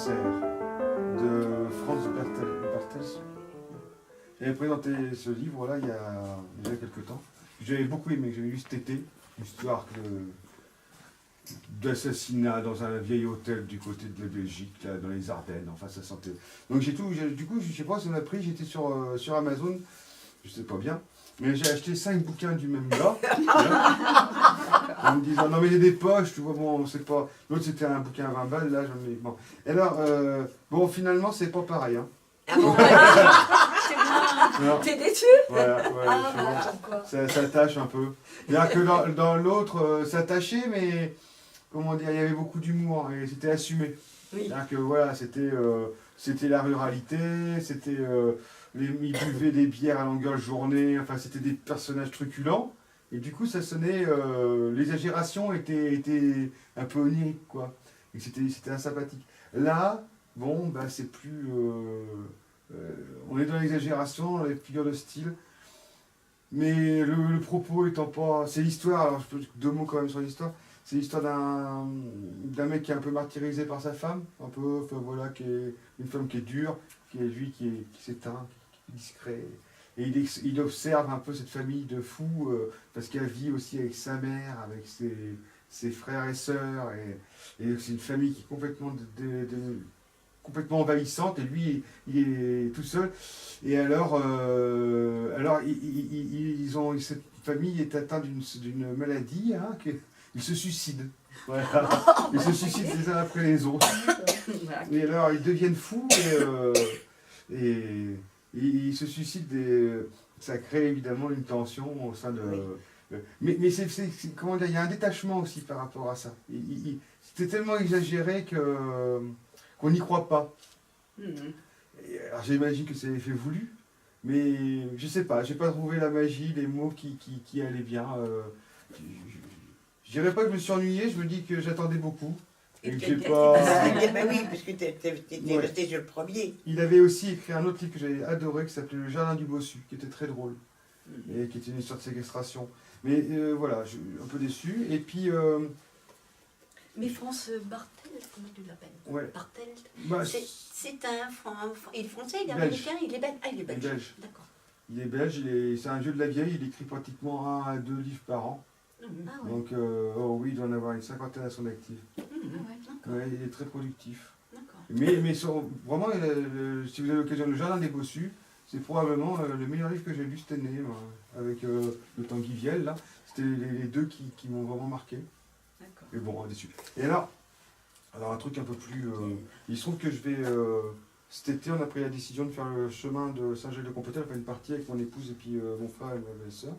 anniversaire de Franz Bartels. J'avais présenté ce livre-là il y a déjà quelques temps. J'avais beaucoup aimé, j'avais lu cet été, l'histoire d'assassinat dans un vieil hôtel du côté de la Belgique, là, dans les Ardennes, enfin ça sentait. Donc du coup, je sais pas, ça m'a pris, j'étais sur Amazon, je sais pas bien, mais j'ai acheté 5 bouquins du même gars, en me disant, non mais il y a des poches, tu vois, bon, on sait pas. L'autre c'était un bouquin à 20 balles, là j'en ai. Bon. Et alors, bon, finalement, c'est pas pareil, hein. Ah bon, Non. t'es déçu? Voilà, ouais, Ah, je vois. pourquoi? Ça tâche un peu. C'est-à-dire que dans l'autre, ça tâchait, mais comment dire, il y avait beaucoup d'humour et c'était assumé. Oui. C'est-à-dire que voilà, c'était la ruralité, ils buvaient des bières à longueur de journée, enfin c'était des personnages truculents. Et du coup, ça sonnait, l'exagération était un peu onirique, quoi. Et c'était sympathique. Là, bon, bah, c'est plus. On est dans l'exagération, dans les figures de style. Mais le propos étant pas. C'est l'histoire, alors je peux deux mots quand même sur l'histoire. C'est l'histoire d'un mec qui est un peu martyrisé par sa femme, un peu, enfin voilà, qui est une femme qui est dure, qui s'éteint, qui est discret. Et il observe un peu cette famille de fous, parce qu'elle vit aussi avec sa mère, avec ses frères et sœurs, et c'est une famille qui est complètement envahissante, et lui, il est tout seul. Et alors cette famille est atteinte d'une maladie, hein, ils se suicident. Voilà. Ils se suicident les uns après les autres. Et alors, ils deviennent fous et ils se suicident et ça crée évidemment une tension au sein de. Mais comment dire, il y a un détachement aussi par rapport à ça. C'était tellement exagéré qu'on n'y croit pas. Alors j'imagine que c'est l'effet voulu, mais je sais pas, j'ai pas trouvé la magie, les mots qui allaient bien. Je dirais pas que je me suis ennuyé, je me dis que j'attendais beaucoup. Et que j'ai pas. Ben oui, parce que t'es resté sur le premier. Il avait aussi écrit un autre livre que j'avais adoré qui s'appelait Le Jardin du Bossu, qui était très drôle. Et qui était une histoire de séquestration. Mais voilà, je suis un peu déçu. Et puis. Mais France Bartel, comment tu l'appelles? Ouais. Bartel, Bah, c'est il est français, il est belge. américain, il est belge. Ah, il est belge. belge. D'accord. Il est belge, c'est un vieux de la vieille, il écrit pratiquement 1 à 2 livres par an. Ah ouais. Donc, oh oui, il doit en avoir une cinquantaine à son actif. Ah ouais, d'accord. Ouais, il est très productif. D'accord. Mais vraiment, si vous avez l'occasion, Le Jardin des Bossus, c'est probablement le meilleur livre que j'ai lu cette année, moi, avec le Tanguy Vielle, là. C'était les deux qui m'ont vraiment marqué. D'accord. Et bon, déçu. Et alors un truc un peu plus. Il se trouve que je vais. Cet été, on a pris la décision de faire le chemin de Saint-Gilles-de-Compostelle. On a fait une partie avec mon épouse et puis mon frère et ma belle-sœur.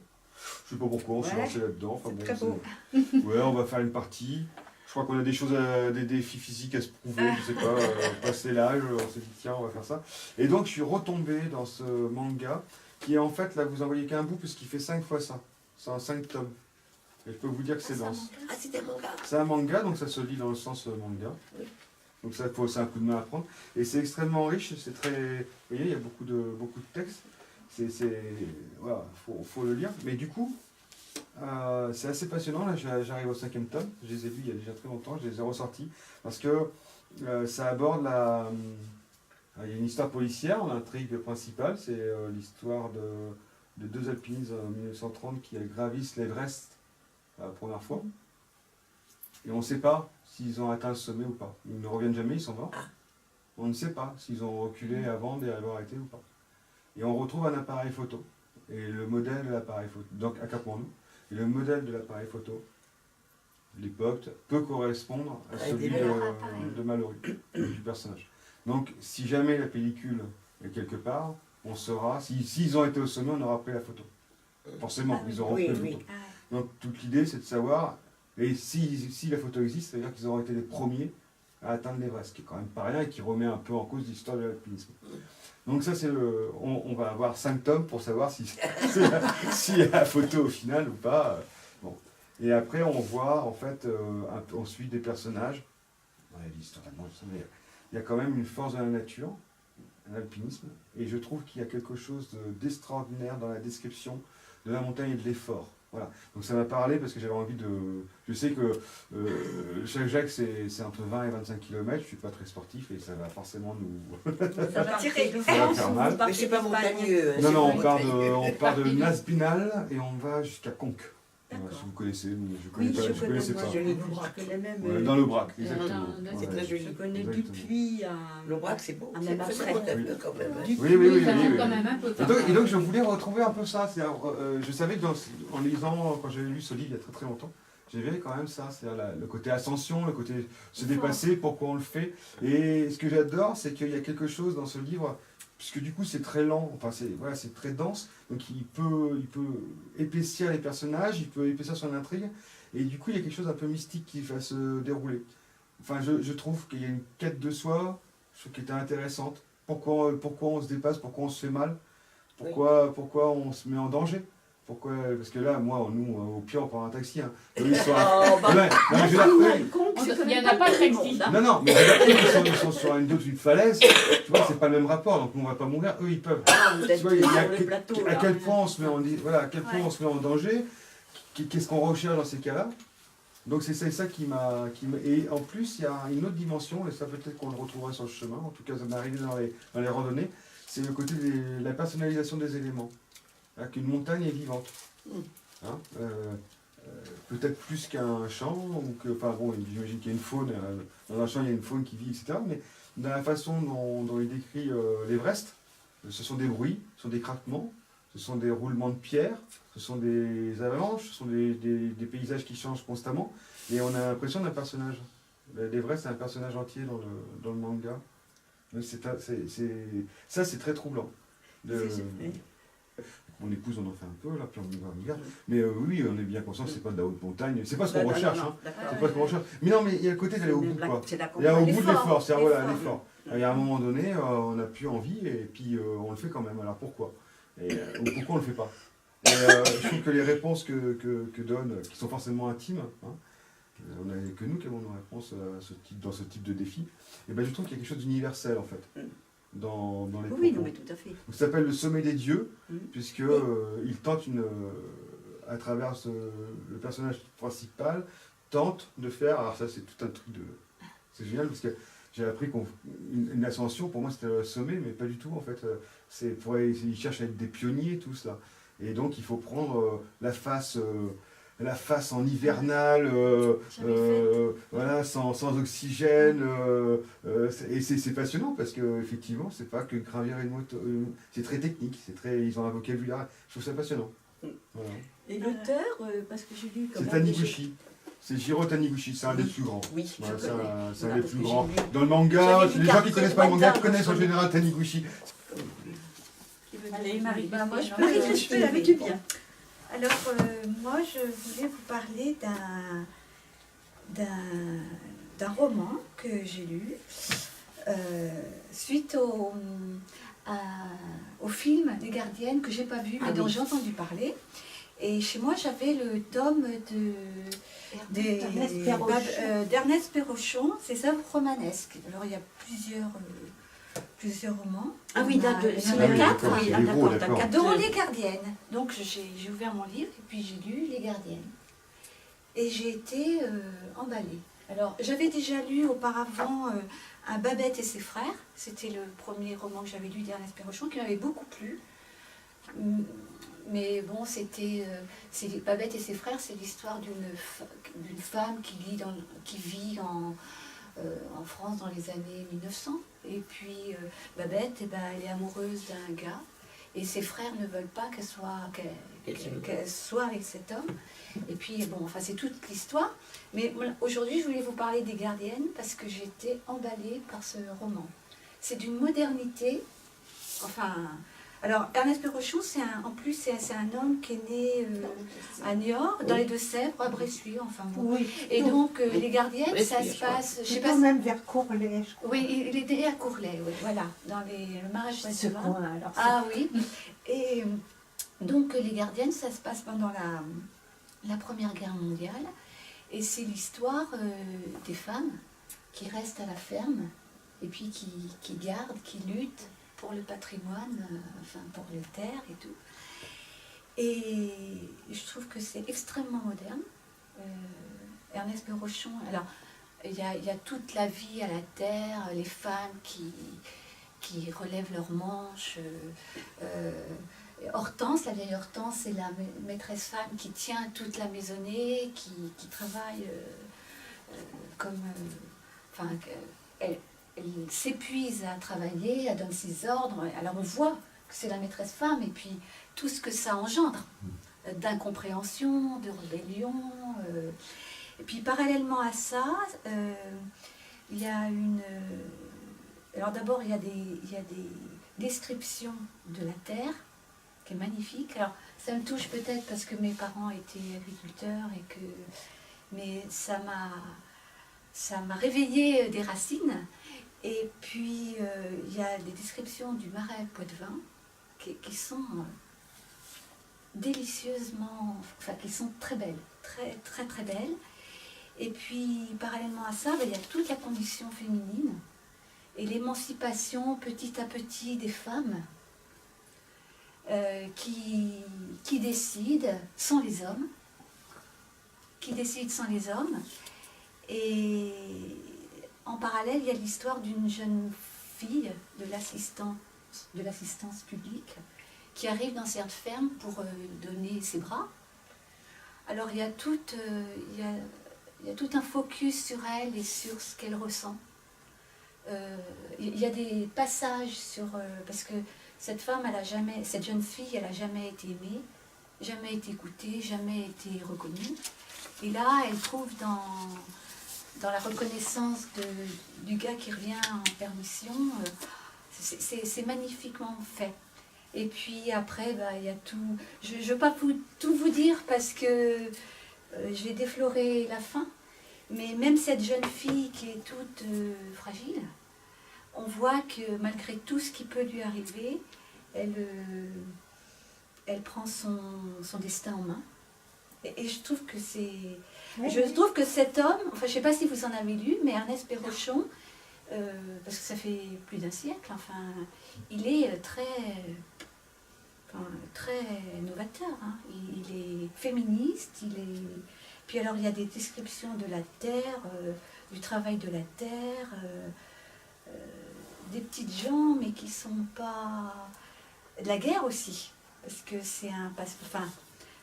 Je sais pas pourquoi, on s'est lancé là-dedans. Enfin, bon, Très beau. ouais, on va faire une partie. Je crois qu'on a des défis physiques à se prouver, je sais pas, passer l'âge, on s'est dit tiens, on va faire ça. Et donc je suis retombé dans ce manga qui est en fait, là vous en voyez qu'un bout parce qu'il fait 5 fois ça. C'est en 5 tomes. Et je peux vous dire que c'est dense. Ah, c'était un manga. C'est un manga, donc ça se lit dans le sens manga. Oui. Donc ça, c'est un coup de main à prendre. Et c'est extrêmement riche, c'est très. Vous voyez, il y a beaucoup de textes. Voilà, faut le lire. Mais du coup, c'est assez passionnant. Là, j'arrive au 5e tome. Je les ai lus il y a déjà très longtemps. Je les ai ressortis. Parce que ça aborde il y a une histoire policière, l'intrigue principale. C'est l'histoire de 2 alpinistes en 1930 qui gravissent l'Everest la première fois. Et on ne sait pas s'ils ont atteint le sommet ou pas. Ils ne reviennent jamais, ils sont morts. On ne sait pas s'ils ont reculé avant d'avoir arrêté ou pas. Et on retrouve un appareil photo. Et le modèle de l'appareil photo, donc à Cap-Mandou, et le modèle de l'appareil photo, de l'époque, peut correspondre à celui de Mallory, du personnage. Donc si jamais la pellicule est quelque part, on saura, s'ils ont été au sommet, on aura pris la photo. Forcément, ils auront pris la photo. Donc toute l'idée, c'est de savoir, et si la photo existe, ça veut dire qu'ils auront été les premiers à atteindre l'Everest, ce qui est quand même pas rien et qui remet un peu en cause l'histoire de l'alpinisme. Donc ça, on va avoir 5 tomes pour savoir s'il y a la photo au final ou pas. Bon. Et après, on voit, en fait, on suit des personnages. Ouais, l'histoire, il y a quand même une force de la nature, l'alpinisme, et je trouve qu'il y a quelque chose d'extraordinaire dans la description de la montagne et de l'effort. Voilà. Donc ça m'a parlé parce que j'avais envie de... Je sais que Jacques, c'est entre 20 et 25 km, je suis pas très sportif et ça va forcément nous... Ça va tirer de Ça va France faire ou mal. vous partez Mais c'est pas d'Espagne? montagneux. Non, non, c'est on part de Nasbinal et on va jusqu'à Conques. Voilà, D'accord. si vous connaissez, je Oui, connais pas, je je connais, connaissais moi, pas. je connais même. Ouais, dans le Brac, exactement. c'est Ouais. très joli. Je connais Exactement. depuis Le Brac, c'est beau. Ah, C'est même très après. montagneux quand même. Du Oui, oui, oui, ça oui, monte oui. quand même un peu. Et donc je voulais retrouver un peu ça. Je savais que en lisant, quand j'avais lu ce livre il y a très très longtemps, j'avais quand même ça, c'est-à-dire le côté ascension, le côté se dépasser, pourquoi on le fait. Et ce que j'adore, c'est qu'il y a quelque chose dans ce livre, puisque du coup c'est très lent, enfin c'est très dense, donc il peut épaissir les personnages, il peut épaissir son intrigue, et du coup il y a quelque chose d'un peu mystique qui va se dérouler. Enfin je trouve qu'il y a une quête de soi, je trouve qui était intéressante. Pourquoi on se dépasse, pourquoi on se fait mal, pourquoi on se met en danger. Pourquoi? Parce que là, moi, nous, au pire, on prend un taxi. Hein. Eux, ils sont Oh, bah, Ouais, non, mais je veux dire, Il n'y en a pas de taxi. non, non, mais je veux dire, ils sont sur une falaise, tu vois, c'est pas le même rapport, donc nous, on va pas mourir, eux, ils peuvent. Ah, vous êtes Tu vois, il y a sur le plateau. à là. quel point on se met à quel point Ouais. on se met en danger, qu'est-ce qu'on recherche dans ces cas-là. Donc c'est ça qui m'a... Et en plus, il y a une autre dimension, et ça peut-être qu'on le retrouvera sur le chemin, en tout cas ça m'est arrivé dans les randonnées, c'est le côté de la personnalisation des éléments. Qu'une montagne est vivante. Hein, peut-être plus qu'un champ, ou que, enfin bon, j'imagine qu'il y a une faune, dans un champ il y a une faune qui vit, etc. Mais dans la façon dont il décrit l'Everest, ce sont des bruits, ce sont des craquements, ce sont des roulements de pierre, ce sont des avalanches, ce sont des paysages qui changent constamment, et on a l'impression d'un personnage. L'Everest, c'est un personnage entier dans le manga. Donc ça, c'est très troublant. Mon épouse, on en fait un peu, là, puis on regarde. Mais oui, on est bien conscient que c'est pas de la haute montagne, c'est pas ce qu'on recherche, hein. C'est pas ce qu'on recherche. Mais non, mais il y a le côté d'aller au bout, quoi. Il y a au bout de l'effort, c'est voilà, l'effort. Il y a un moment donné, on n'a plus envie, et puis on le fait quand même. Alors pourquoi? Ou pourquoi on le fait pas? Et je trouve que les réponses que donne, qui sont forcément intimes, hein, on n'a que nous qui avons nos réponses dans ce type de défi, et ben je trouve qu'il y a quelque chose d'universel en fait. Dans les propos. Oui, non, mais tout à fait. Ça s'appelle le sommet des dieux, puisque il tente à travers le personnage principal, tente de faire, alors ça c'est tout un truc de... C'est génial parce que j'ai appris qu'une ascension, pour moi c'était le sommet, mais pas du tout en fait. Ils cherchent à être des pionniers, tout cela. Et donc il faut prendre la face en hivernal, voilà, sans oxygène, et c'est passionnant parce que effectivement c'est pas que gravir une moto, c'est très technique, ils ont un vocabulaire, je trouve ça passionnant. Voilà. Et l'auteur, parce que j'ai lu quand C'est même. Taniguchi, c'est Jiro Taniguchi, c'est un des plus grands. Oui, je Voilà, connais. c'est un Voilà, des parce plus que grands. j'ai lu. Dans le manga, J'avais lu les gens qui Quartier connaissent pas le manga Wanda, connaissent en donc, général Taniguchi. Allez, Marie, moi je peux Marie-Christine, la oui. tu bien. Alors, moi, je voulais vous parler d'un roman que j'ai lu suite au film Les Gardiennes, que j'ai pas vu, mais dont j'ai entendu parler. Et chez moi, j'avais le tome d'Ernest Perrochon, ses œuvres romanesques. Alors, il y a plusieurs romans. Ah oui, Il y en a- c'est il y en le a oui, 4, d'accord, oui, c'est ah, les gros, d'accord, d'accord. t'as 4. dont Les Gardiennes. Donc j'ai ouvert mon livre et puis j'ai lu Les Gardiennes. Et j'ai été emballée. Alors j'avais déjà lu auparavant Un Babette et ses frères. C'était le premier roman que j'avais lu d'Ernest Perrochon qui m'avait beaucoup plu. Mais bon, c'est Babette et ses frères, c'est l'histoire d'une femme qui vit en France dans les années 1900. Et puis Babette, elle est amoureuse d'un gars. Et ses frères ne veulent pas qu'elle soit avec cet homme. Et puis, bon, enfin, c'est toute l'histoire. Mais aujourd'hui, je voulais vous parler des Gardiennes parce que j'étais emballée par ce roman. C'est d'une modernité. Enfin, alors, Ernest Perrochon, en plus, c'est un homme qui est né à Niort, dans les Deux-Sèvres, à Bressuire, enfin bon. Oui. Et donc, les Gardiennes, ça Bressuire, se je crois. passe... Je sais C'est pas quand si- même vers Courlay, je crois. Oui, il était à Courlay, oui, voilà, dans le Marais Ce Bressuire. coin, alors. Ah oui. Et donc les Gardiennes, ça se passe pendant la Première Guerre mondiale. Et c'est l'histoire des femmes qui restent à la ferme et puis qui gardent, qui luttent pour le patrimoine, enfin pour les terres et tout. Et je trouve que c'est extrêmement moderne. Ernest Pérochon, alors il y a toute la vie à la terre, les femmes qui relèvent leurs manches. Hortense, la vieille Hortense, c'est la maîtresse femme qui tient toute la maisonnée, qui travaille comme... enfin, elle s'épuise à travailler, elle donne ses ordres. Alors on voit que c'est la maîtresse femme, et puis tout ce que ça engendre d'incompréhension, de rébellion. Et puis parallèlement à ça, il y a une... alors d'abord, il y a des descriptions de la terre, qui est magnifique. Alors ça me touche peut-être parce que mes parents étaient agriculteurs, mais ça m'a réveillé des racines. Et puis il y a des descriptions du Marais Poitevin qui sont délicieusement, enfin qui sont très belles, très très très belles. Et puis parallèlement à ça, il y a toute la condition féminine et l'émancipation petit à petit des femmes qui décident sans les hommes, Et en parallèle, il y a l'histoire d'une jeune fille de l'assistance publique qui arrive dans cette ferme pour donner ses bras. Alors il y a tout un focus sur elle et sur ce qu'elle ressent. Il y a des passages sur... parce que cette jeune fille, elle n'a jamais été aimée, jamais été écoutée, jamais été reconnue. Et là, elle trouve dans la reconnaissance du gars qui revient en permission, c'est magnifiquement fait. Et puis après, il y a tout... Je ne veux pas tout vous dire parce que je vais déflorer la fin. Mais même cette jeune fille qui est toute fragile, on voit que malgré tout ce qui peut lui arriver, elle prend son destin en main. Et je trouve que c'est... Je trouve que cet homme, enfin je ne sais pas si vous en avez lu, mais Ernest Pérochon, parce que ça fait plus d'un siècle, enfin, il est très novateur. Hein. Il est féministe, Puis alors il y a des descriptions de la terre, du travail de la terre, des petites gens, mais qui ne sont pas... De la guerre aussi, parce que c'est enfin,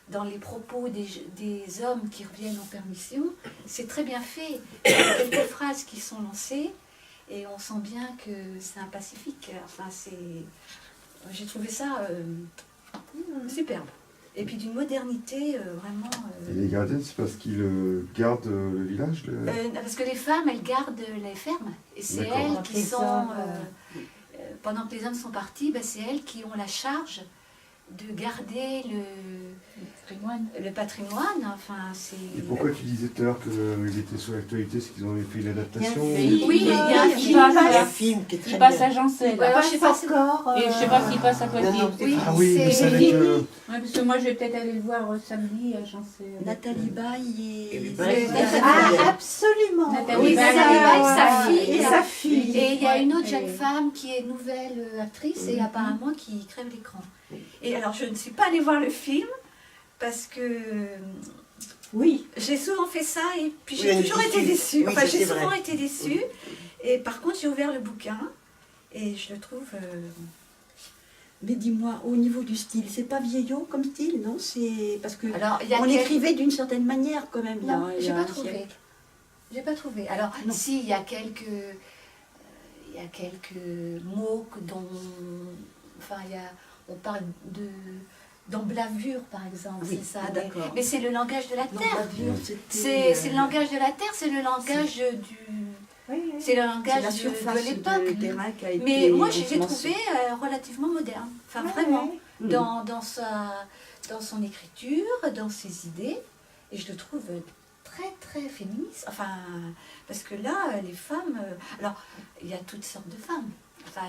dans les propos des hommes qui reviennent en permission, c'est très bien fait. Il y a quelques phrases qui sont lancées, et on sent bien que c'est un pacifique. Enfin, j'ai trouvé ça superbe. Et puis d'une modernité vraiment... Et les gardiennes, c'est parce qu'ils gardent le village parce que les femmes, elles gardent les fermes. Et c'est elles qui sont... pendant que les hommes sont partis, c'est elles qui ont la charge de garder le patrimoine. Enfin, et pourquoi tu disais tout à l'heure qu'il était sur l'actualité, c'est qu'ils ont fait une adaptation? Oui, il y a un film qui est très bien. Il passe à Jancel. Alors, je sais pas encore. Et je sais pas s'il passe à côté. Ah oui, mais c'est avec... parce que moi, je vais peut-être aller le voir samedi à Jancel. Nathalie Baye et... absolument. Nathalie Baye, sa fille. Et il y a une autre jeune femme qui est nouvelle actrice et apparemment qui crève l'écran. Et alors, je ne suis pas allée voir le film parce que j'ai souvent fait ça et puis j'ai toujours été déçue. Enfin, j'ai souvent été déçue. Et par contre, j'ai ouvert le bouquin et je le trouve... Mais dis-moi, au niveau du style, c'est pas vieillot comme style, non? C'est parce que on écrivait d'une certaine manière quand même. Non, j'ai pas trouvé. J'ai pas trouvé. Alors, si, il y a quelques mots dont... Enfin, on parle d'emblavure, par exemple, c'est ça. Mais c'est le langage de la terre. C'est le langage de la terre, c'est le langage du... C'est le langage de l'époque. Mais moi, je l'ai trouvé relativement moderne. Enfin, vraiment. Dans son écriture, dans ses idées. Et je le trouve très, très féministe. Enfin, parce que là, les femmes... alors, il y a toutes sortes de femmes. Enfin,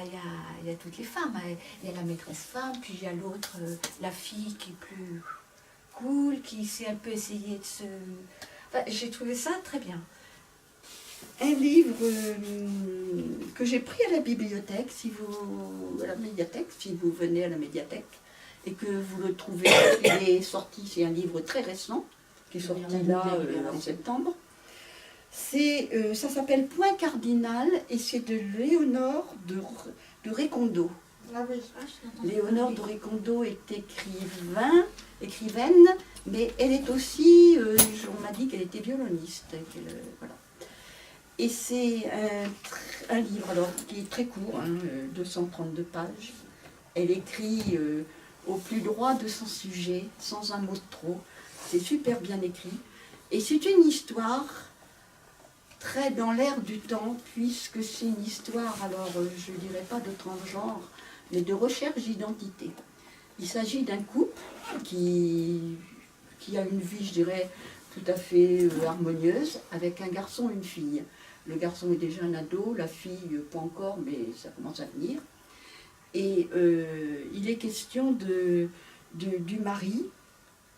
il y a toutes les femmes. Il y a la maîtresse femme, puis il y a l'autre, la fille qui est plus cool, qui sait un peu essayer de se... Enfin, j'ai trouvé ça très bien. Un livre que j'ai pris à la bibliothèque, si vous venez à la médiathèque, et que vous le trouvez, il est sorti, c'est un livre très récent, qui est sorti là en septembre. Ça s'appelle Point cardinal et c'est de Léonore de Recondo. Ah oui. Léonore de Recondo est écrivaine, mais elle est aussi, on m'a dit qu'elle était violoniste. Voilà. Et c'est un livre alors, qui est très court, 232 pages. Elle écrit au plus droit de son sujet, sans un mot de trop. C'est super bien écrit. Et c'est une histoire très dans l'air du temps, puisque c'est une histoire, alors je ne dirais pas de transgenre, mais de recherche d'identité. Il s'agit d'un couple qui a une vie, je dirais, tout à fait harmonieuse, avec un garçon et une fille. Le garçon est déjà un ado, la fille pas encore, mais ça commence à venir. Et il est question du mari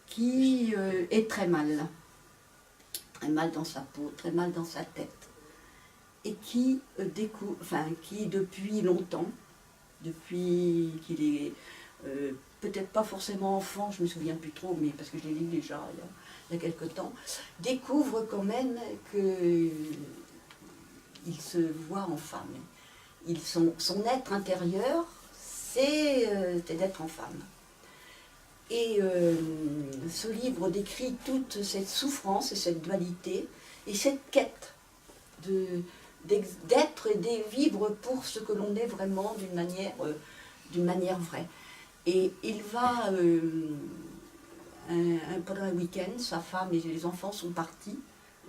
qui est très mal dans sa peau, très mal dans sa tête, et qui qui depuis longtemps, depuis qu'il est peut-être pas forcément enfant, je me souviens plus trop, mais parce que je l'ai lu déjà il y a quelque temps, découvre quand même qu'il se voit en femme. Son être intérieur, c'est d'être en femme. Et ce livre décrit toute cette souffrance et cette dualité et cette quête d'être et de vivre pour ce que l'on est vraiment d'une manière vraie. Et il va, pendant un week-end, sa femme et les enfants sont partis,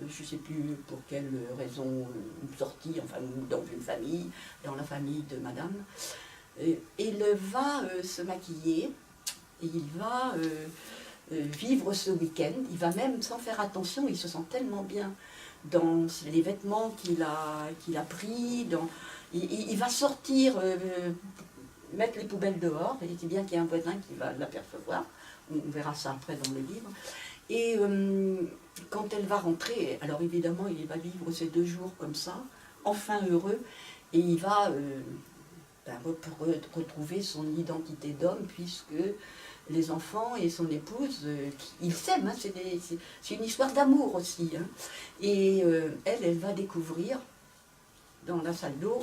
je ne sais plus pour quelle raison, une sortie, enfin dans une famille, dans la famille de madame. Il va se maquiller. Et il va vivre ce week-end, il va même sans faire attention, il se sent tellement bien dans les vêtements qu'il a pris, il va sortir, mettre les poubelles dehors, et c'est bien qu'il y ait un voisin qui va l'apercevoir, on verra ça après dans le livre. Et quand elle va rentrer, alors évidemment il va vivre ces 2 jours comme ça, enfin heureux, et il va retrouver son identité d'homme, puisque les enfants et son épouse, ils s'aiment, hein, c'est une histoire d'amour aussi. Hein. Et elle va découvrir dans la salle d'eau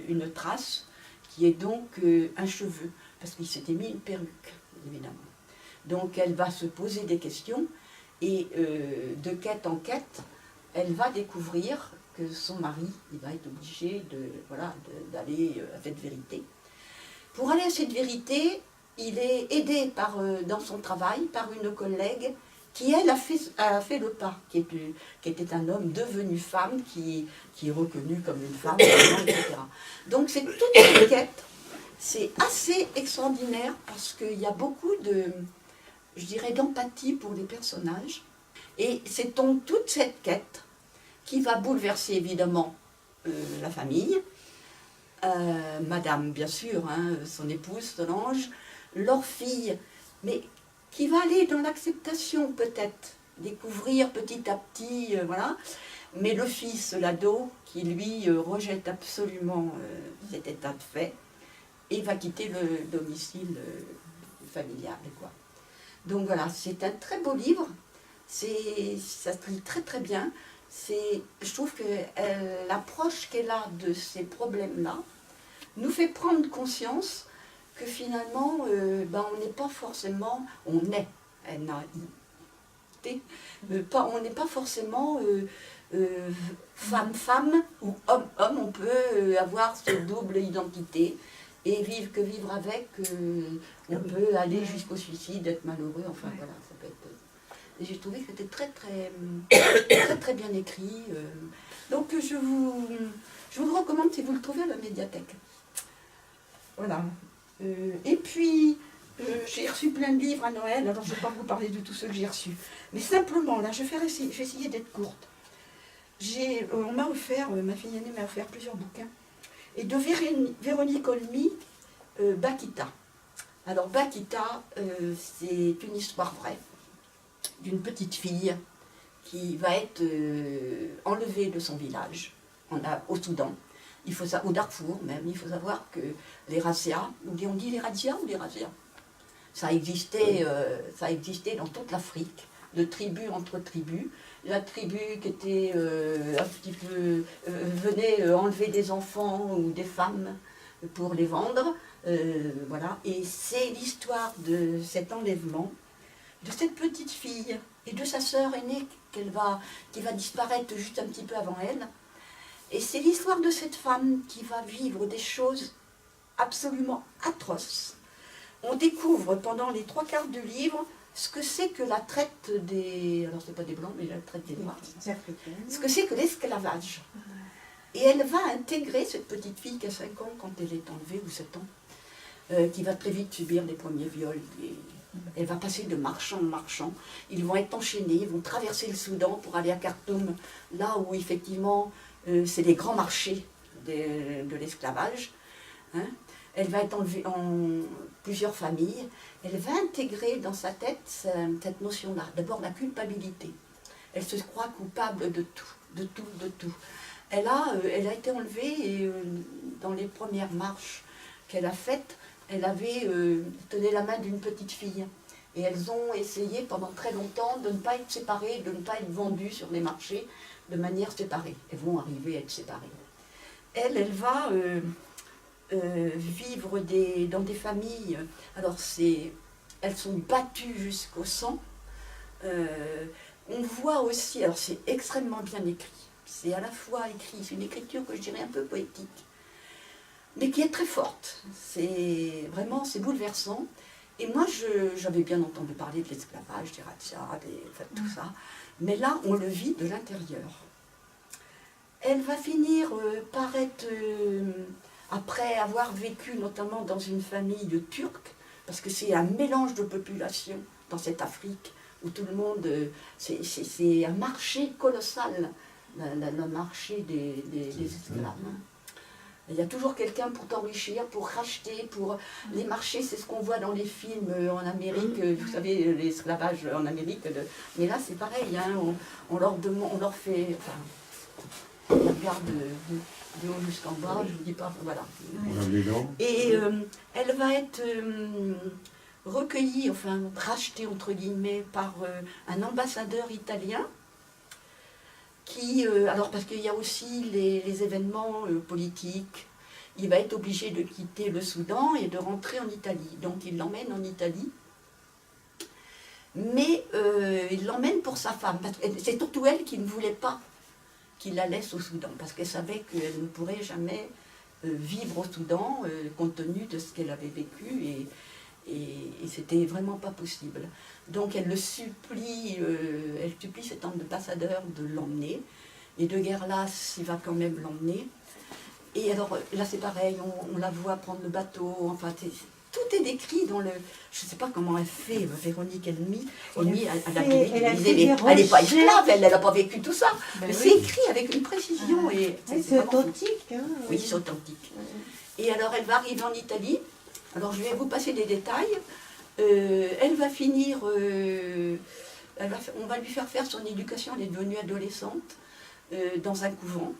une trace qui est donc un cheveu, parce qu'il s'était mis une perruque, évidemment. Donc elle va se poser des questions, et de quête en quête, elle va découvrir que son mari, il va être obligé d'aller à cette vérité. Pour aller à cette vérité, il est aidé dans son travail par une collègue qui, elle, a fait le pas, qui était un homme devenu femme, qui est reconnu comme une femme, etc. Donc c'est toute une quête, c'est assez extraordinaire, parce qu'il y a beaucoup je dirais, d'empathie pour les personnages, et c'est donc toute cette quête qui va bouleverser évidemment la famille, madame bien sûr, hein, son épouse Solange, leur fille, mais qui va aller dans l'acceptation peut-être, découvrir petit à petit, voilà, mais le fils, l'ado, qui lui rejette absolument cet état de fait, et va quitter le domicile familial, quoi. Donc voilà, c'est un très beau livre, ça se lit très très bien. Je trouve que l'approche qu'elle a de ces problèmes-là nous fait prendre conscience que finalement, on n'est pas forcément, on est, on n'est pas forcément femme ou homme, on peut avoir cette double identité et vivre avec, on peut aller jusqu'au suicide, être malheureux, enfin voilà, ça peut être... Et j'ai trouvé que c'était très très bien écrit. Donc je vous le recommande si vous le trouvez à la médiathèque. Voilà. Et puis, j'ai reçu plein de livres à Noël, alors je ne vais pas vous parler de tous ceux que j'ai reçus. Mais simplement, là, je vais essayer d'être courte. On m'a offert, ma fille aînée m'a offert plusieurs bouquins. Et de Véronique Olmy, Bakita. Alors Bakita, c'est une histoire vraie d'une petite fille qui va être enlevée de son village, au Soudan. Au Darfour même, il faut savoir que les razzias, on dit les razzias ou les razzias? ça existait dans toute l'Afrique, de tribu entre tribus. La tribu qui était un petit peu venait enlever des enfants ou des femmes pour les vendre, voilà. Et c'est l'histoire de cet enlèvement de cette petite fille et de sa sœur aînée qui va disparaître juste un petit peu avant elle. Et c'est l'histoire de cette femme qui va vivre des choses absolument atroces. On découvre pendant les 3/4 du livre ce que c'est que la traite des... Alors c'est pas des blancs, mais la traite des noirs. Ce que c'est que l'esclavage. Et elle va intégrer cette petite fille qui a 5 ans quand elle est enlevée, ou 7 ans, qui va très vite subir les premiers viols. Et elle va passer de marchand en marchand. Ils vont être enchaînés, ils vont traverser le Soudan pour aller à Khartoum, là où effectivement c'est les grands marchés de l'esclavage. Hein. Elle va être enlevée en plusieurs familles. Elle va intégrer dans sa tête cette notion-là. D'abord la culpabilité. Elle se croit coupable de tout. Elle a été enlevée et dans les premières marches qu'elle a faites, elle avait tenu la main d'une petite fille. Et elles ont essayé pendant très longtemps de ne pas être séparées, de ne pas être vendues sur les marchés de manière séparée. Elles vont arriver à être séparées. Elle va vivre dans des familles. Alors elles sont battues jusqu'au sang. On voit aussi, alors c'est extrêmement bien écrit. C'est à la fois écrit, c'est une écriture que je dirais un peu poétique, mais qui est très forte. C'est bouleversant. Et moi, j'avais bien entendu parler de l'esclavage, des razzias, tout ça. Mais là, on le vit de l'intérieur. Elle va finir par être, après avoir vécu notamment dans une famille de Turcs, parce que c'est un mélange de population dans cette Afrique, où tout le monde... c'est un marché colossal, le marché des esclaves. Il y a toujours quelqu'un pour t'enrichir, pour racheter, pour... Les marchés, c'est ce qu'on voit dans les films en Amérique, vous savez, l'esclavage en Amérique. Mais là, c'est pareil, hein, on leur demande, on leur fait... Enfin, on regarde de haut jusqu'en bas, je vous dis pas, voilà. Et elle va être recueillie, enfin rachetée entre guillemets, par un ambassadeur italien, qui, alors parce qu'il y a aussi les événements politiques, il va être obligé de quitter le Soudan et de rentrer en Italie. Donc il l'emmène en Italie, mais il l'emmène pour sa femme. C'est surtout elle qui ne voulait pas qu'il la laisse au Soudan, parce qu'elle savait qu'elle ne pourrait jamais vivre au Soudan, compte tenu de ce qu'elle avait vécu, et c'était vraiment pas possible. Donc elle supplie cet ambassadeur de l'emmener, et de Guerlas, il va quand même l'emmener. Et alors là c'est pareil, on la voit prendre le bateau, enfin tout est décrit dans le... Je ne sais pas comment elle fait, Véronique Elmy. Elle n'est pas esclave, elle n'a pas vécu tout ça. Mais c'est écrit avec une précision. C'est authentique. Hein, oui, c'est authentique. Et alors elle va arriver en Italie. Alors je vais vous passer des détails. Elle va finir... on va lui faire son éducation, elle est devenue adolescente, dans un couvent.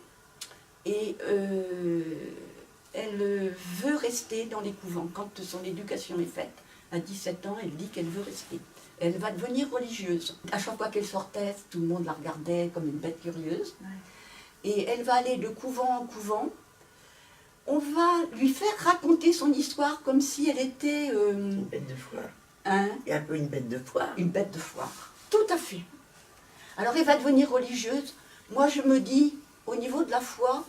Et... elle veut rester dans les couvents. Quand son éducation est faite, à 17 ans, elle dit qu'elle veut rester. Elle va devenir religieuse. À chaque fois qu'elle sortait, tout le monde la regardait comme une bête curieuse. Ouais. Et elle va aller de couvent en couvent. On va lui faire raconter son histoire comme si elle était... une bête de foire. Hein? Et un peu une bête de foire. Une bête de foire. Tout à fait. Alors elle va devenir religieuse. Moi je me dis, au niveau de la foi...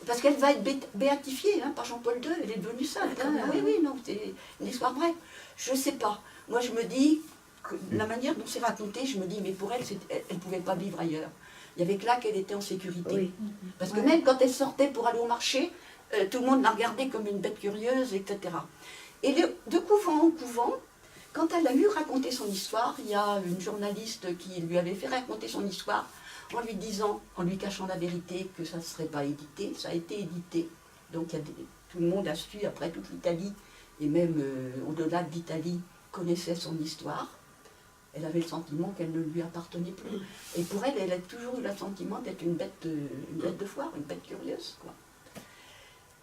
Parce qu'elle va être béatifiée par Jean-Paul II, elle est devenue sainte. Hein. Oui, non, c'est une histoire vraie. Je ne sais pas. Moi, je me dis, que la manière dont c'est raconté, je me dis, mais pour elle, elle ne pouvait pas vivre ailleurs. Il n'y avait que là qu'elle était en sécurité. Oui. Parce que même quand elle sortait pour aller au marché, tout le monde la regardait comme une bête curieuse, etc. Et de couvent en couvent, quand elle a eu raconté son histoire, il y a une journaliste qui lui avait fait raconter son histoire, en lui disant, en lui cachant la vérité, que ça ne serait pas édité. Ça a été édité. Donc tout le monde a su, après toute l'Italie, et même au-delà de l'Italie, connaissait son histoire. Elle avait le sentiment qu'elle ne lui appartenait plus. Et pour elle, elle a toujours eu le sentiment d'être une bête de foire, une bête curieuse, quoi.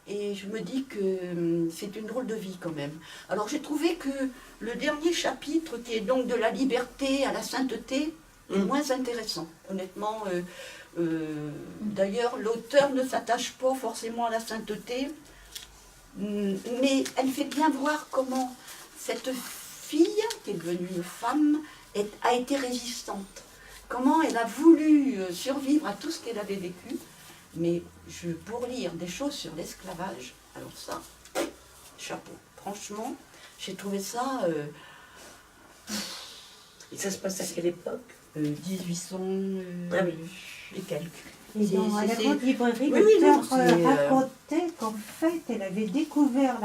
Et je me dis que c'est une drôle de vie quand même. Alors j'ai trouvé que le dernier chapitre, qui est donc de la liberté à la sainteté, est moins intéressant. Honnêtement, d'ailleurs, l'auteur ne s'attache pas forcément à la sainteté, mais elle fait bien voir comment cette fille, qui est devenue une femme, a été résistante. Comment elle a voulu survivre à tout ce qu'elle avait vécu. Mais pour lire des choses sur l'esclavage, alors ça, chapeau. Franchement, j'ai trouvé ça... Et ça se passe à quelle époque 1800 Ah oui. et quelques. Et dans la grande librairie, oui, l'auteur non, racontait qu'en fait, elle avait découvert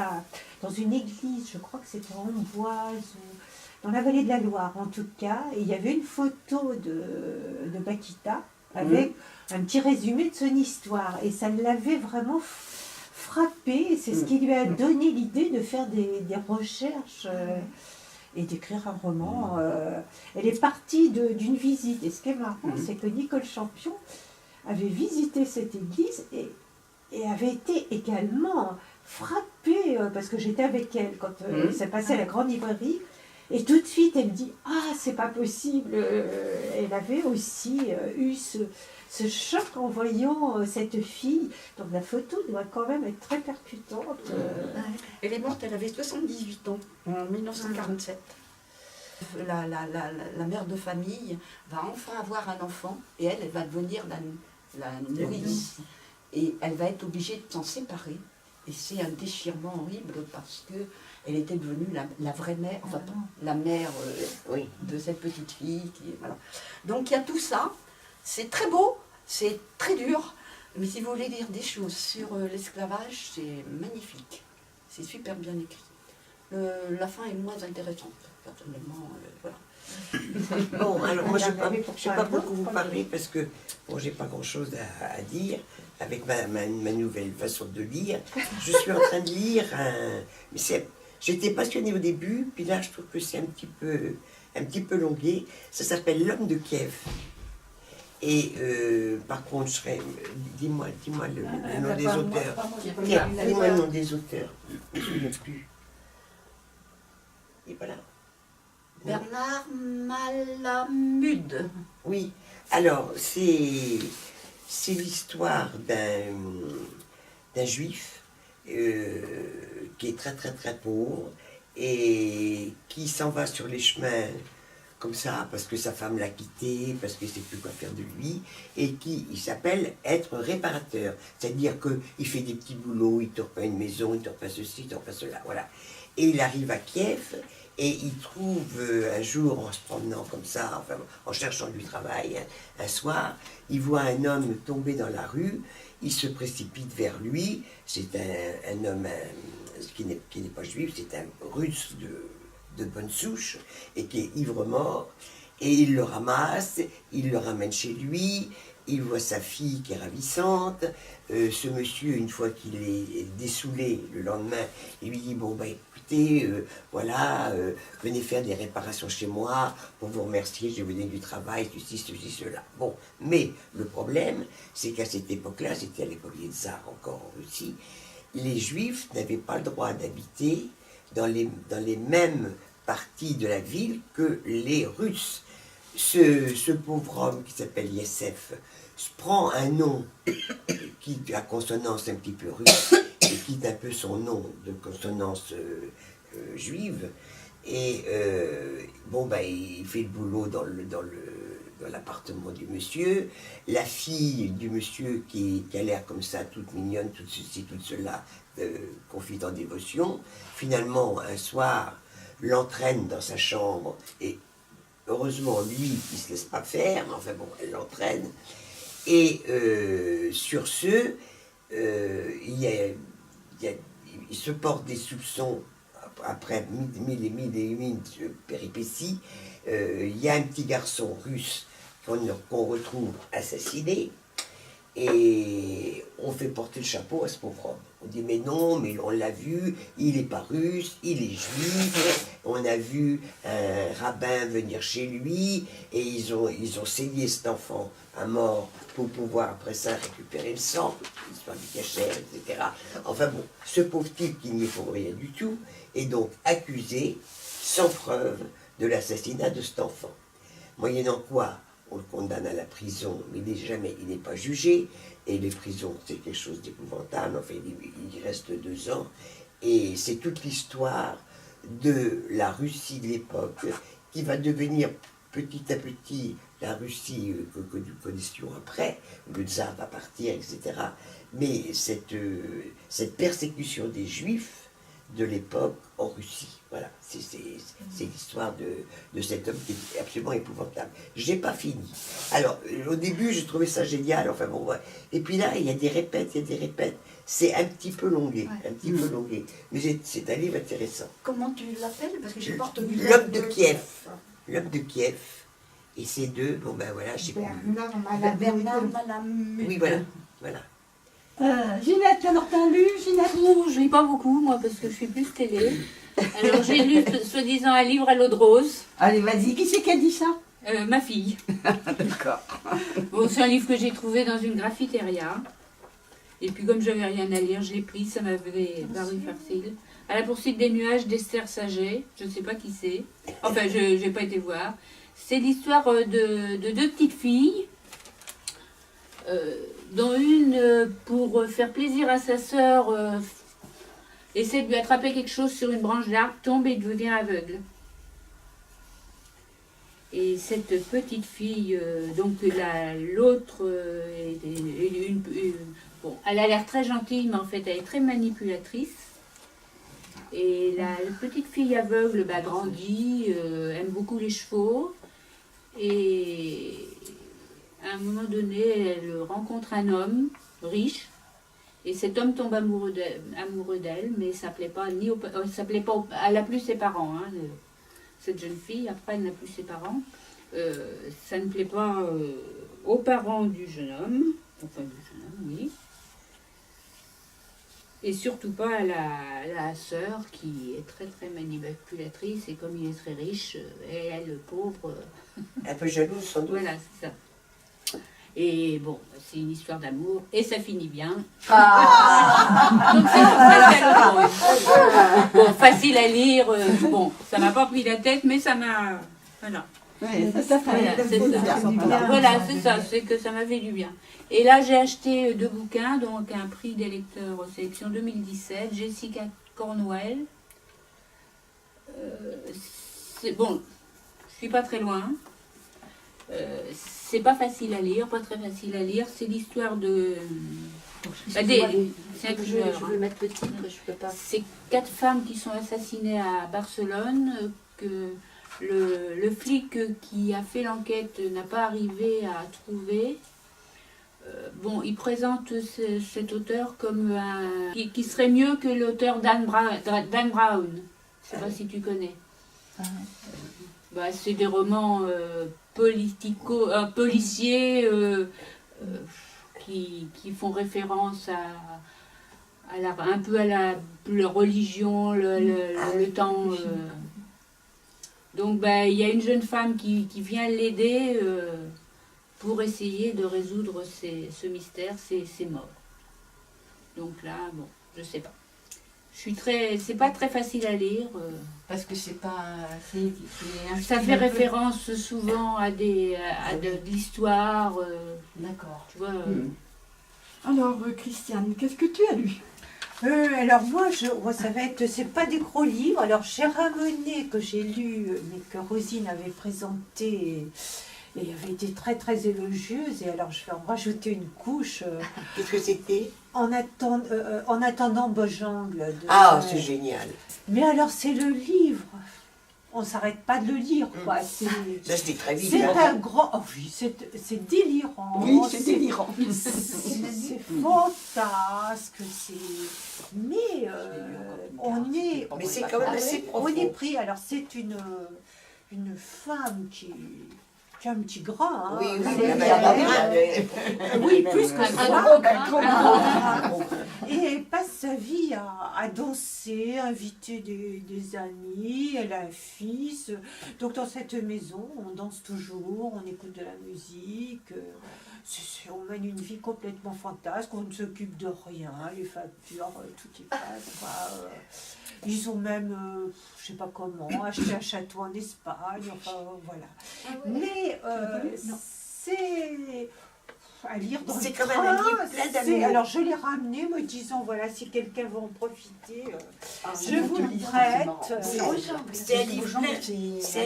dans une église, je crois que c'était en Amboise, ou dans la vallée de la Loire en tout cas, et il y avait une photo de Paquita avec un petit résumé de son histoire. Et ça l'avait vraiment frappé, et c'est ce qui lui a donné l'idée de faire des recherches et d'écrire un roman. Elle est partie d'une visite, et ce qui est marrant, c'est que Nicole Champion avait visité cette église et avait été également frappée, parce que j'étais avec elle quand ça passait à la grande librairie, et tout de suite elle me dit « Ah, c'est pas possible !» Elle avait aussi eu ce choc en voyant cette fille. Donc la photo doit quand même être très percutante. Elle est morte, elle avait 78 ans, en 1947. La mère de famille va enfin avoir un enfant, et elle va devenir la nourrice. Et elle va être obligée de s'en séparer. Et c'est un déchirement horrible parce que elle était devenue la vraie mère, enfin la mère de cette petite fille. Voilà. Donc il y a tout ça. C'est très beau, c'est très dur. Mais si vous voulez lire des choses sur l'esclavage, c'est magnifique. C'est super bien écrit. La fin est moins intéressante, personnellement. Voilà. Bon, alors moi je ne vais pas beaucoup vous parler parce que bon, j'ai pas grand chose à dire avec ma nouvelle façon de lire. Je suis en train de lire j'étais passionnée au début, puis là je trouve que c'est un petit peu longué. Ça s'appelle L'homme de Kiev. Et par contre, dis-moi le nom des auteurs. Tiens, dis-moi le nom des auteurs. Je ne me souviens plus. Et voilà. Bernard Malamud. Oui, alors c'est l'histoire d'un juif qui est très très très pauvre et qui s'en va sur les chemins comme ça parce que sa femme l'a quitté, parce qu'il ne sait plus quoi faire de lui, et il s'appelle être réparateur. C'est-à-dire qu'il fait des petits boulots, il te repeint une maison, il te repeint ceci, il te repeint cela, voilà. Et il arrive à Kiev, et il trouve un jour, en se promenant comme ça, enfin, en cherchant du travail, un soir, il voit un homme tomber dans la rue, il se précipite vers lui, c'est un homme qui n'est pas juif, c'est un russe de bonne souche, et qui est ivre-mort, et il le ramasse, il le ramène chez lui, il voit sa fille qui est ravissante, ce monsieur, une fois qu'il est dessoulé le lendemain, il lui dit, bon, bah écoutez, voilà, venez faire des réparations chez moi, pour vous remercier, je vais vous donner du travail, ceci, cela. Bon, mais le problème, c'est qu'à cette époque-là, c'était à l'époque des tsars encore en Russie, les Juifs n'avaient pas le droit d'habiter dans les mêmes parties de la ville que les Russes. Ce pauvre homme qui s'appelle Yessef prend un nom qui a consonance un petit peu russe et quitte un peu son nom de consonance juive et bon ben il fait le boulot dans l'appartement du monsieur. La fille du monsieur qui a l'air comme ça toute mignonne, tout ceci, tout cela, confite en dévotion, finalement un soir l'entraîne dans sa chambre et heureusement, lui, il ne se laisse pas faire, mais enfin bon, elle l'entraîne. Et sur ce, il se porte des soupçons, après mille et mille péripéties, il y a un petit garçon russe qu'on retrouve assassiné, Et on fait porter le chapeau à ce pauvre homme. On dit mais non, mais on l'a vu, il n'est pas russe, il est juif. On a vu un rabbin venir chez lui et ils ont saigné cet enfant à mort pour pouvoir après ça récupérer le sang, l'histoire du cachère, etc. Enfin bon, ce pauvre type qui n'y est pour rien du tout est donc accusé sans preuve de l'assassinat de cet enfant. Moyennant quoi, on le condamne à la prison, mais il n'est pas jugé, et les prisons, c'est quelque chose d'épouvantable, enfin, il y reste 2 ans, et c'est toute l'histoire de la Russie de l'époque, qui va devenir petit à petit la Russie que nous connaissions après, où le tsar va partir, etc. Mais cette persécution des Juifs de l'époque en Russie. Voilà, c'est l'histoire de cet homme qui est absolument épouvantable. J'ai pas fini. Alors, au début, j'ai trouvé ça génial, enfin bon, ouais. Et puis là, il y a des répètes. C'est un petit peu longué, mais c'est un livre intéressant. Comment tu l'appelles? Parce que j'ai pas retenu. L'homme de Kiev. L'homme de Kiev. Et ces deux, bon ben voilà, je sais plus. Bernard Malamud. Oui, voilà. Ginette, alors t'as lu, Ginette? Je lis pas beaucoup, moi, parce que je suis plus télé. Alors, j'ai lu, soi-disant, un livre à l'eau de rose. Allez, vas-y, qui c'est qui a dit ça? Ma fille. D'accord. Bon, c'est un livre que j'ai trouvé dans une graphiteria. Et puis, comme j'avais rien à lire, je l'ai pris, ça m'avait paru facile. À la poursuite des nuages d'Esther Saget. Je ne sais pas qui c'est. Enfin, je n'ai pas été voir. C'est l'histoire de 2 petites filles. Dont une, pour faire plaisir à sa sœur, essaie de lui attraper quelque chose sur une branche d'arbre, tombe et devient aveugle. Et cette petite fille, donc l'autre, bon, elle a l'air très gentille, mais en fait elle est très manipulatrice. Et la petite fille aveugle grandit, aime beaucoup les chevaux. Et à un moment donné, elle rencontre un homme riche, et cet homme tombe amoureux d'elle, mais ça plaît pas elle n'a plus ses parents, hein, cette jeune fille. Après, elle n'a plus ses parents. Ça ne plaît pas aux parents du jeune homme, oui. Et surtout pas à la sœur qui est très très manipulatrice, et comme il est très riche, et elle, pauvre. Un peu jalouse sans doute. Voilà, c'est ça. Et bon, c'est une histoire d'amour, et ça finit bien. Donc c'est bon, facile à lire. Bon, ça m'a pas pris la tête, mais ça m'a... Voilà. Ouais, ça Voilà, c'est ça. Voilà, c'est ça, c'est que ça m'a fait du bien. Et là, j'ai acheté 2 bouquins, donc un prix des lecteurs sélection 2017, Jessica Cornwell. Bon, je suis pas très loin. C'est pas facile à lire, pas très facile à lire. C'est l'histoire de... c'est un tueur, Je veux mettre le titre, je peux pas. C'est 4 femmes qui sont assassinées à Barcelone, que le flic qui a fait l'enquête n'a pas arrivé à trouver. Bon, il présente cet auteur comme qui serait mieux que l'auteur Dan Brown. Je sais pas si tu connais. C'est des romans policiers qui font référence un peu à la religion, le temps. Donc il y a une jeune femme qui vient l'aider pour essayer de résoudre ce mystère, ces morts. Donc là, bon, je sais pas. C'est pas très facile à lire. Parce que c'est pas... Ça fait référence souvent à de l'histoire. D'accord. Tu vois. Alors, Christiane, qu'est-ce que tu as lu? Alors moi, ça va être, c'est pas des gros livres. Alors j'ai ramené que j'ai lu, mais que Rosine avait présenté et avait été très très élogieuse. Et alors je vais en rajouter une couche. Qu'est-ce que c'était? En attendant Bojangle. C'est génial. Mais alors c'est le livre. On s'arrête pas de le lire, quoi. Ça c'était très vite. C'est un grand... Oh oui, c'est délirant. Oui, c'est délirant. C'est fantasque. Mais on est... Mais c'est quand même assez profond. On est pris. Alors c'est une femme puis un petit grain. Hein. Oui, oui, C'est- la madame, oui, plus que Un ça. gros grain. Ah, et elle passe sa vie à danser, à inviter des amis, elle a un fils. Donc dans cette maison, on danse toujours, on écoute de la musique. On mène une vie complètement fantasque, on ne s'occupe de rien, les factures, tout y passe. Quoi. Ils ont même, je sais pas comment, acheté un château en Espagne, enfin voilà. Ah ouais. Mais Non. c'est à lire dans C'est le quand même un train, livre plein c'est- d'amour. Alors je l'ai ramené me disant, voilà, si quelqu'un veut en profiter, Ah, je vous le livre, prête. c'est Oui. marrant. C'est un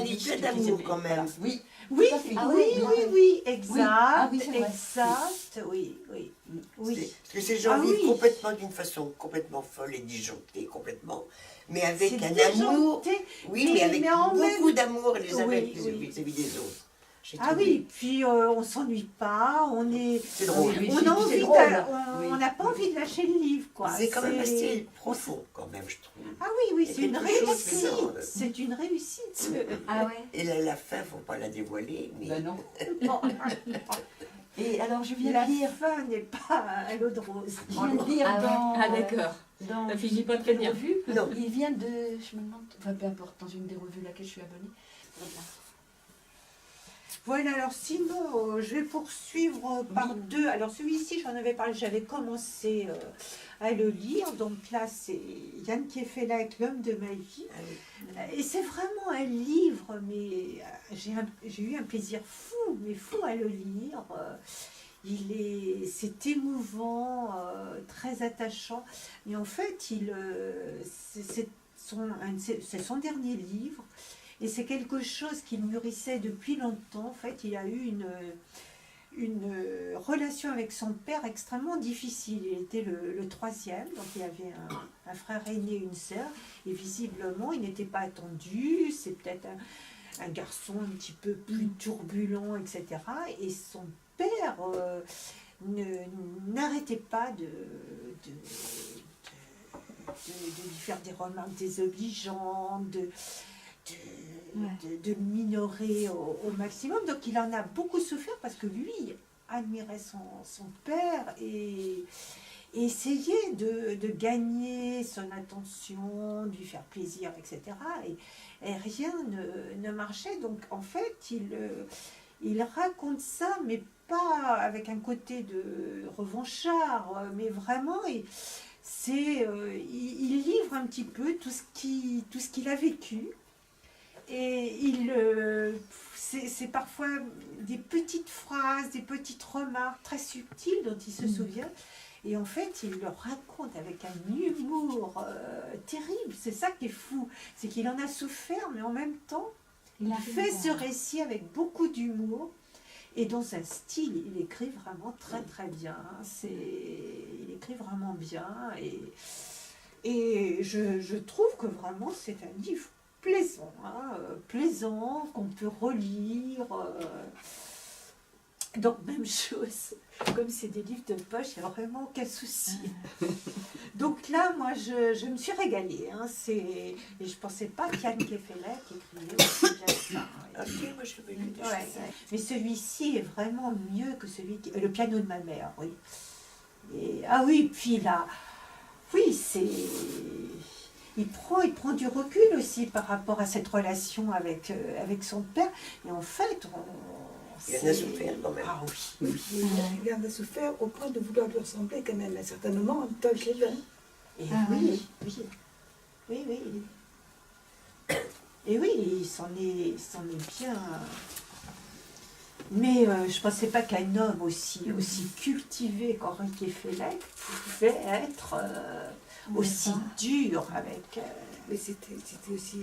livre plein d'amour quand même. Oui, Oui, tout à fait. Ah oui, ouais, oui, oui, exact, Ah oui, c'est vrai. exact, oui, oui, oui. Parce que ces gens Ah vivent oui. complètement d'une façon complètement folle et disjonctée, complètement. Mais avec C'est un amour. déjanté. Oui, mais avec en beaucoup même- d'amour les uns Oui, avec oui. vis-à-vis des autres. J'ai Ah trouvé. oui, puis on s'ennuie pas, on est... C'est drôle. Oui, On c'est a envie drôle. on n'a pas envie de lâcher le livre, quoi. C'est quand même assez profond, quand même, je trouve. Ah oui, oui, Il y a c'est une quelque chose réussite, dedans. c'est une réussite. Ah ouais. Et la fin, faut pas la dévoiler. Mais... Ben non. Et alors, je viens La de lire, fin n'est pas à l'eau de rose. je viens de lire Ah ouais. dans... Ah d'accord, dans ça finit pas très une bien. revue. Non. Il vient de... Je me demande... Enfin, peu importe, dans une des revues à laquelle je suis abonnée. Voilà, alors sinon, je vais poursuivre par deux. Alors celui-ci, j'en avais parlé, j'avais commencé à le lire. Donc là, c'est Yann Kefelec, L'homme de ma vie. Ah oui. Et c'est vraiment un livre, mais j'ai eu un plaisir fou, mais fou à le lire. C'est émouvant, très attachant. Et en fait, c'est son dernier livre. Et c'est quelque chose qu'il mûrissait depuis longtemps. En fait, il a eu une relation avec son père extrêmement difficile. Il était le troisième, donc il avait un frère aîné et une sœur. Et visiblement, il n'était pas attendu. C'est peut-être un garçon un petit peu plus turbulent, etc. Et son père n'arrêtait pas de lui faire des remarques désobligeantes, de le minorer au maximum. Donc il en a beaucoup souffert parce que lui admirait son père et essayait de gagner son attention, de lui faire plaisir, etc. Et rien ne marchait. Donc en fait, il raconte ça, mais pas avec un côté de revanchard, mais vraiment... il livre un petit peu tout ce qu'il a vécu. Et c'est parfois des petites phrases, des petites remarques très subtiles dont il se souvient. Et en fait, il le raconte avec un humour terrible. C'est ça qui est fou. C'est qu'il en a souffert, mais en même temps, il fait ce récit avec beaucoup d'humour. Et dans un style, il écrit vraiment très très bien. Il écrit vraiment bien. Et je trouve que vraiment c'est un livre plaisant, plaisant, qu'on peut relire. Donc même chose, comme c'est des livres de poche, il n'y a vraiment aucun souci. Donc là, moi, je me suis régalée. Et je ne pensais pas qu'Yann Kefelec écrivait aussi bien ça. Ok, moi je l'ai lu. Ouais. Mais celui-ci est vraiment mieux que celui qui... Le piano de ma mère, oui. Ah oui, puis là, oui, c'est... Il prend du recul aussi par rapport à cette relation avec son père. Et en fait, il en a souffert quand même. Ah oui. Il en a souffert au point de vouloir lui ressembler quand même à un certain moment en tant qu'écrivain. Et oui. Et oui, il s'en est bien. Mais je ne pensais pas qu'un homme aussi cultivé qu'Henri Kefelec pouvait être aussi dur avec... Mais c'était aussi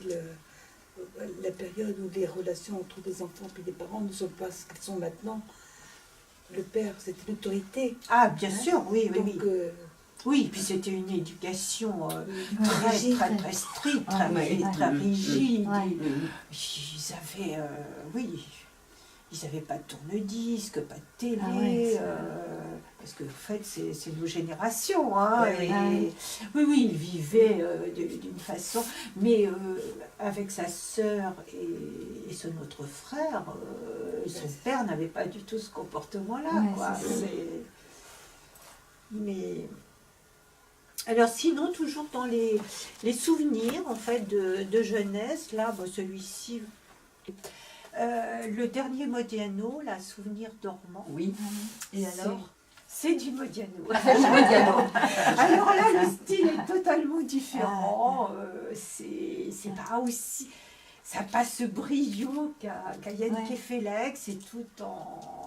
la période où les relations entre les enfants et les parents ne sont pas ce qu'elles sont maintenant. Le père, c'était l'autorité. Ah, bien sûr, oui. Donc, oui, puis c'était une éducation très rigide. très stricte, très rigide. Ils avaient, ils n'avaient pas de tourne-disque, pas de télé, parce que en fait c'est nos générations, hein, Oui, et- oui, il vivait d'une façon, mais avec sa sœur et son autre frère, son père n'avait pas du tout ce comportement-là, Ouais, quoi. c'est ça. Mais alors sinon, toujours dans les souvenirs en fait de jeunesse, là, bon, celui-ci, le dernier Modiano, la Souvenir dormant. Oui. Et alors C'est du Modiano. Modiano. Alors là, le style est totalement différent. C'est pas aussi. Ça n'a pas ce brio qu'a Yann Ouais. Kefelec, c'est tout en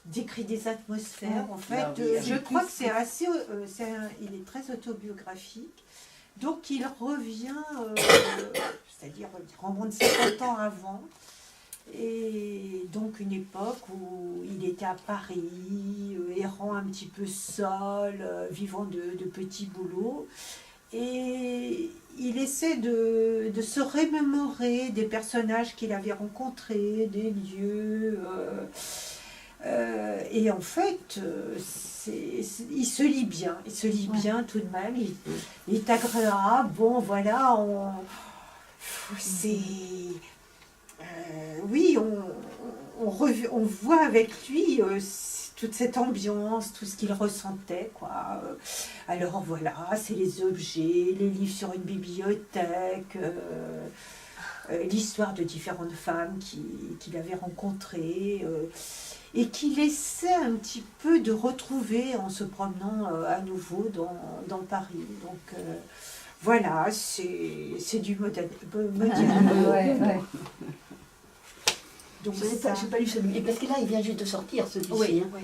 décrit des atmosphères. En fait, Non, oui, je avec crois plus, que c'est assez. Il est très autobiographique. Donc il revient, c'est-à-dire il remonte 50 ans avant. Et donc une époque où il était à Paris, errant un petit peu seul, vivant de petits boulots. Et il essaie de se remémorer des personnages qu'il avait rencontrés, des lieux. Et en fait, il se lit bien. Il se lit bien tout de même. Il est agréable. Bon, voilà, c'est... oui, on voit avec lui toute cette ambiance, tout ce qu'il ressentait, quoi. Alors voilà, c'est les objets, les livres sur une bibliothèque, l'histoire de différentes femmes qu'il avait rencontrées et qu'il essaie un petit peu de retrouver en se promenant à nouveau dans Paris. Donc voilà, c'est du Modiano. Ouais, ouais. Donc Je n'ai pas lu celui-ci. Parce que là, il vient juste de sortir celui-ci. oui, hein. oui.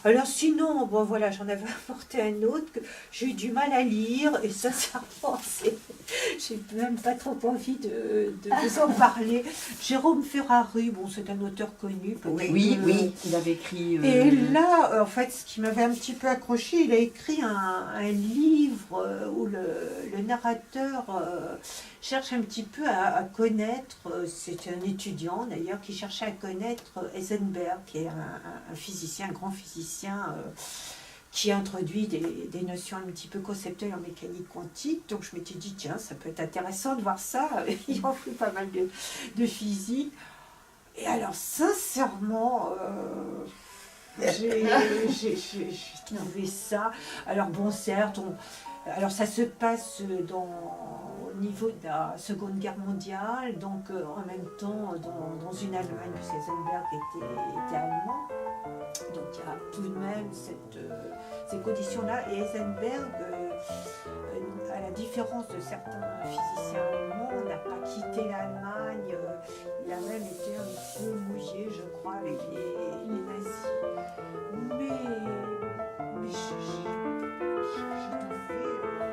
Alors sinon, bon voilà, j'en avais apporté un autre que j'ai eu du mal à lire et sincèrement, j'ai même pas trop envie de vous en parler. Jérôme Ferrari, bon c'est un auteur connu. peut-être Oui, que- oui, il avait écrit. Et là, en fait, ce qui m'avait un petit peu accroché, il a écrit un livre où le narrateur cherche un petit peu à connaître, c'est un étudiant d'ailleurs, qui cherchait à connaître Heisenberg, qui est un physicien, un grand physicien, qui introduit des notions un petit peu conceptuelles en mécanique quantique. Donc je m'étais dit, tiens, ça peut être intéressant de voir ça, il en fait pas mal de physique. Et alors, sincèrement, j'ai trouvé ça. Alors, bon, certes, alors ça se passe au niveau de la Seconde Guerre mondiale, donc en même temps dans une Allemagne, parce qu'Eisenberg était allemand. Donc il y a tout de même ces conditions-là. Et Heisenberg, à la différence de certains physiciens allemands, n'a pas quitté l'Allemagne. Il a même été un petit peu mouillé, je crois, avec les nazis. Mais j'ai trouvé